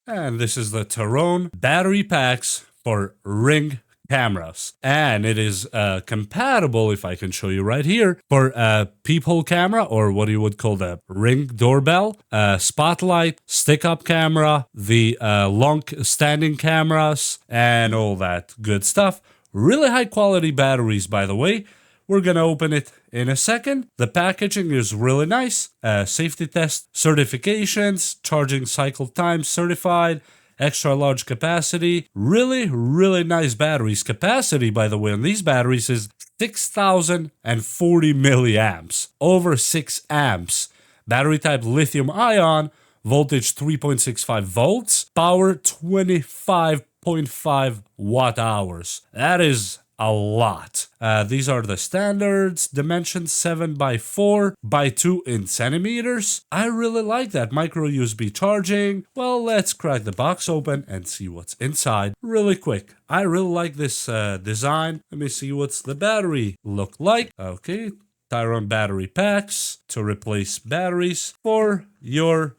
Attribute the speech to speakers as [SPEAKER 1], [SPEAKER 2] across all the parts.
[SPEAKER 1] And this is the Tyrone battery packs for Ring cameras. And it is compatible, if I can show you right here, for a peephole camera, or what you would call the Ring doorbell, spotlight, stick-up camera, the long standing cameras, and all that good stuff. Really high quality batteries, by the way. We're gonna open it in a second. The packaging is really nice. Safety test certifications, charging cycle time certified, extra large capacity. Really, really nice batteries. Capacity, by the way, on these batteries is 6,040 milliamps. Over 6 amps. Battery type lithium ion. Voltage 3.65 volts. Power 25.5 watt hours. That is a lot. These are the standards. Dimensions 7 by 4 by 2 in centimeters. I really like that. Micro USB charging. Well, let's crack the box open and see what's inside really quick. I really like this design. Let me see what's the battery look like. Okay, Tyrone battery packs to replace batteries for your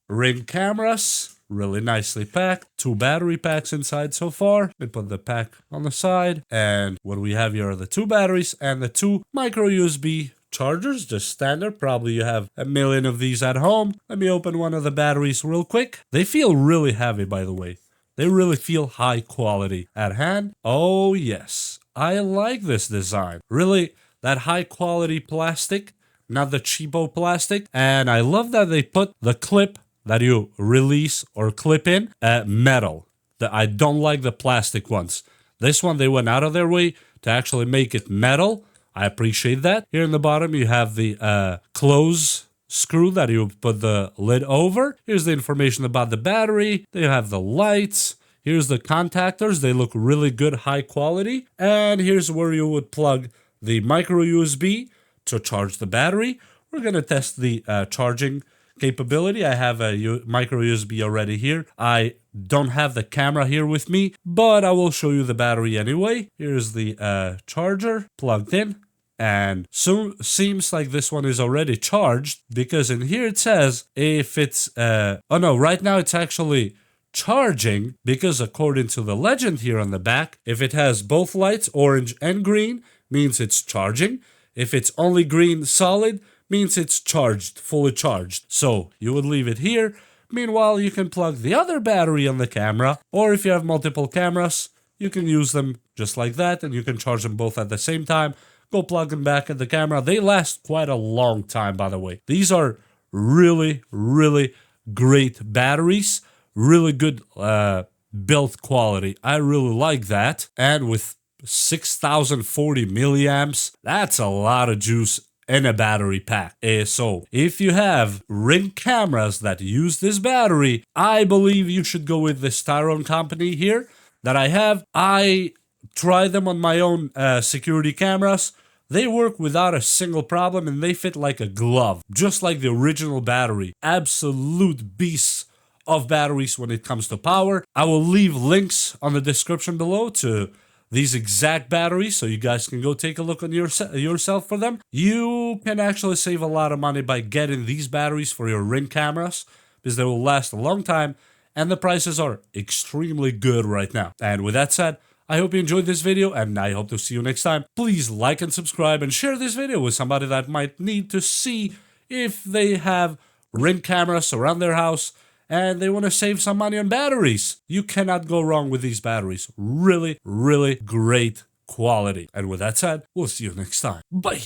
[SPEAKER 1] Ring cameras. Really nicely packed. 2 battery packs inside so far. We put the pack on the side. And what we have here are the 2 batteries and the 2 micro USB chargers. Just standard. Probably you have a million of these at home. Let me open one of the batteries real quick. They feel really heavy, by the way. They really feel high quality at hand. Oh, yes. I like this design. Really, that high quality plastic. Not the cheapo plastic. And I love that they put the clip that you release or clip in metal. I don't like the plastic ones. This one, they went out of their way to actually make it metal. I appreciate that. Here in the bottom, you have the close screw that you put the lid over. Here's the information about the battery. They have the lights. Here's the contactors. They look really good, high quality. And here's where you would plug the micro USB to charge the battery. We're going to test the charging capability. I have a micro USB already here. I don't have the camera here with me, but I will show you the battery anyway. Here's the charger plugged in, and so seems like this one is already charged, because in here it says if it's oh no, right now it's actually charging, because according to the legend here on the back, if it has both lights, orange and green, means it's charging. If it's only green solid, means it's charged, fully charged. So you would leave it here. Meanwhile, you can plug the other battery on the camera, or if you have multiple cameras, you can use them just like that, and you can charge them both at the same time. Go plug them back at the camera. They last quite a long time, by the way. These are really, really great batteries. Really good build quality. I really like that. And with 6,040 milliamps, that's a lot of juice in a battery pack. So if you have Ring cameras that use this battery, I believe you should go with this Tyrone company here that I have. I tried them on my own security cameras. They work without a single problem, and they fit like a glove, just like the original battery. Absolute beasts of batteries when it comes to power. I will leave links on the description below to these exact batteries, so you guys can go take a look on yourself for them. You can actually save a lot of money by getting these batteries for your Ring cameras, because they will last a long time, and the prices are extremely good right now. And with that said, I hope you enjoyed this video, and I hope to see you next time. Please like and subscribe, and share this video with somebody that might need to see if they have Ring cameras around their house and they want to save some money on batteries. You cannot go wrong with these batteries. Really, really great quality. And with that said, we'll see you next time. Bye.